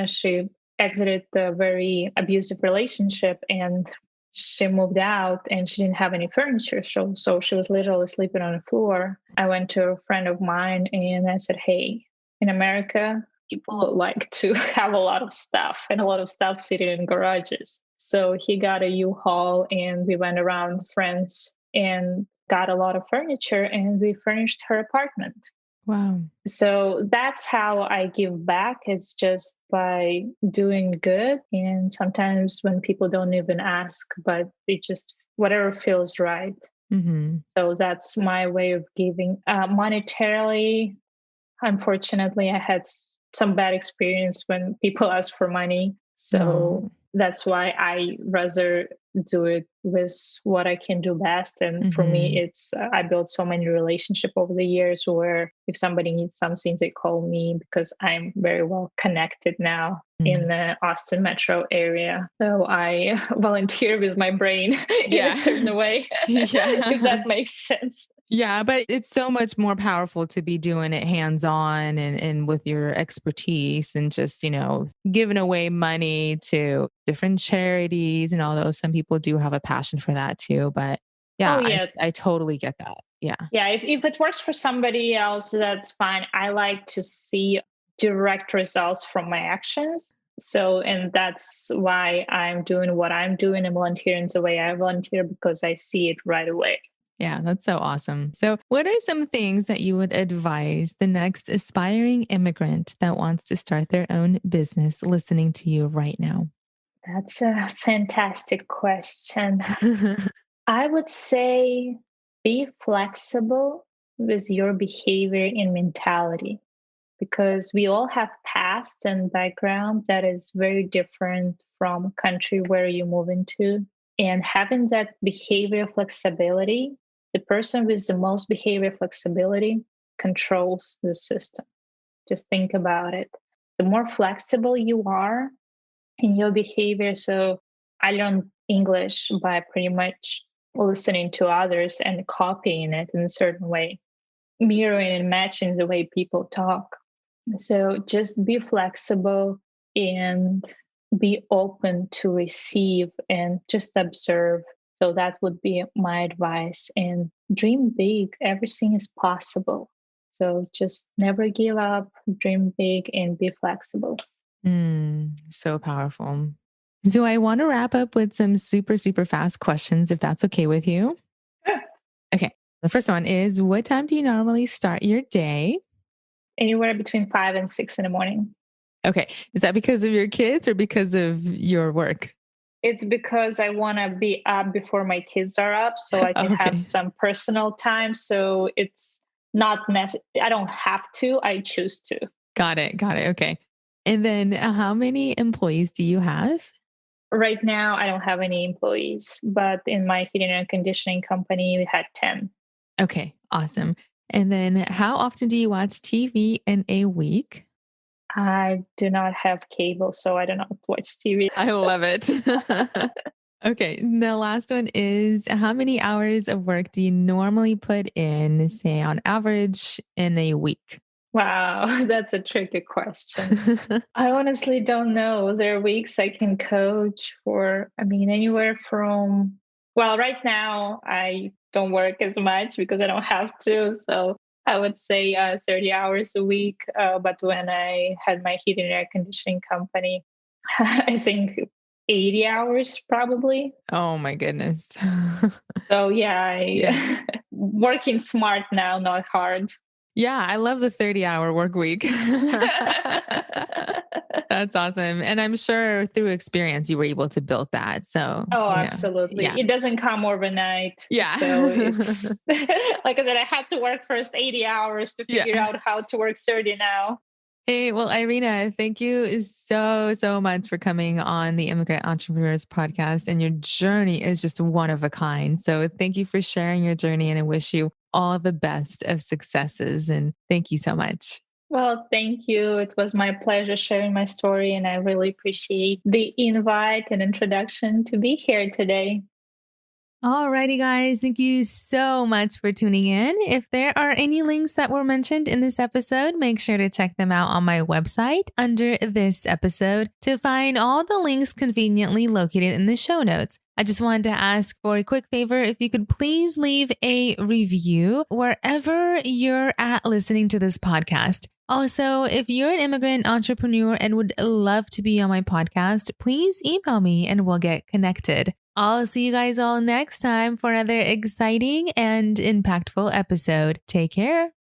She exited the very abusive relationship and she moved out and she didn't have any furniture. So she was literally sleeping on the floor. I went to a friend of mine and I said, hey, in America, people like to have a lot of stuff and a lot of stuff sitting in garages. So he got a U-Haul and we went around friends and got a lot of furniture and we furnished her apartment. Wow. So that's how I give back. It's just by doing good. And sometimes when people don't even ask, but it just whatever feels right. Mm-hmm. So that's my way of giving. Monetarily, unfortunately, I had some bad experience when people ask for money. So that's why I rather do it with what I can do best. And for me, it's I built so many relationships over the years where if somebody needs something, they call me because I'm very well connected now in the Austin metro area. So I volunteer with my brain in a certain way, if that makes sense. Yeah, but it's so much more powerful to be doing it hands-on and with your expertise and just, giving away money to different charities and all those. Some people do have a passion for that too. But Oh, yeah, yeah. I totally get that. Yeah. Yeah. If it works for somebody else, that's fine. I like to see direct results from my actions. So, and that's why I'm doing what I'm doing and volunteering the way I volunteer because I see it right away. Yeah, that's so awesome. So, what are some things that you would advise the next aspiring immigrant that wants to start their own business listening to you right now? That's a fantastic question. I would say be flexible with your behavior and mentality because we all have past and background that is very different from country where you move into. And having that behavior flexibility, the person with the most behavior flexibility controls the system. Just think about it. The more flexible you are in your behavior, so I learned English by pretty much listening to others and copying it in a certain way, mirroring and matching the way people talk. So just be flexible and be open to receive and just observe. So that would be my advice. And dream big. Everything is possible. So just never give up, dream big, and be flexible. So powerful. So, I want to wrap up with some super, super fast questions, if that's okay with you. Sure. Okay. The first one is, what time do you normally start your day? Anywhere between 5 and 6 in the morning. Okay. Is that because of your kids or because of your work? It's because I want to be up before my kids are up so I can have Okay. some personal time. So it's not I don't have to, I choose to. Got it. Got it. Okay. And then how many employees do you have? Right now, I don't have any employees, but in my heating and conditioning company, we had 10. Okay. Awesome. And then how often do you watch TV in a week? I do not have cable, so I do not watch TV. I love it. Okay. The last one is how many hours of work do you normally put in, say, on average in a week? Wow, that's a tricky question. I honestly don't know. There are weeks I can coach for, I mean, anywhere from, well, right now I don't work as much because I don't have to. So I would say 30 hours a week. But when I had my heating and air conditioning company, I think 80 hours probably. Oh my goodness. So yeah, Yeah. I working smart now, not hard. Yeah, I love the 30-hour work week. That's awesome. And I'm sure through experience you were able to build that. So, Oh, yeah. absolutely. Yeah. It doesn't come overnight. So Yeah. it's like I said, I had to work first 80 hours to Yeah. figure out how to work 30 now. Hey, well, Irina, thank you so much for coming on the Immigrant Entrepreneurs podcast. And your journey is just one of a kind. So thank you for sharing your journey and I wish you all the best of successes. And thank you so much. Well, thank you. It was my pleasure sharing my story, and I really appreciate the invite and introduction to be here today. Alrighty, guys. Thank you so much for tuning in. If there are any links that were mentioned in this episode, make sure to check them out on my website under this episode to find all the links conveniently located in the show notes. I just wanted to ask for a quick favor. If you could please leave a review wherever you're at listening to this podcast. Also, if you're an immigrant entrepreneur and would love to be on my podcast, please email me and we'll get connected. I'll see you guys all next time for another exciting and impactful episode. Take care.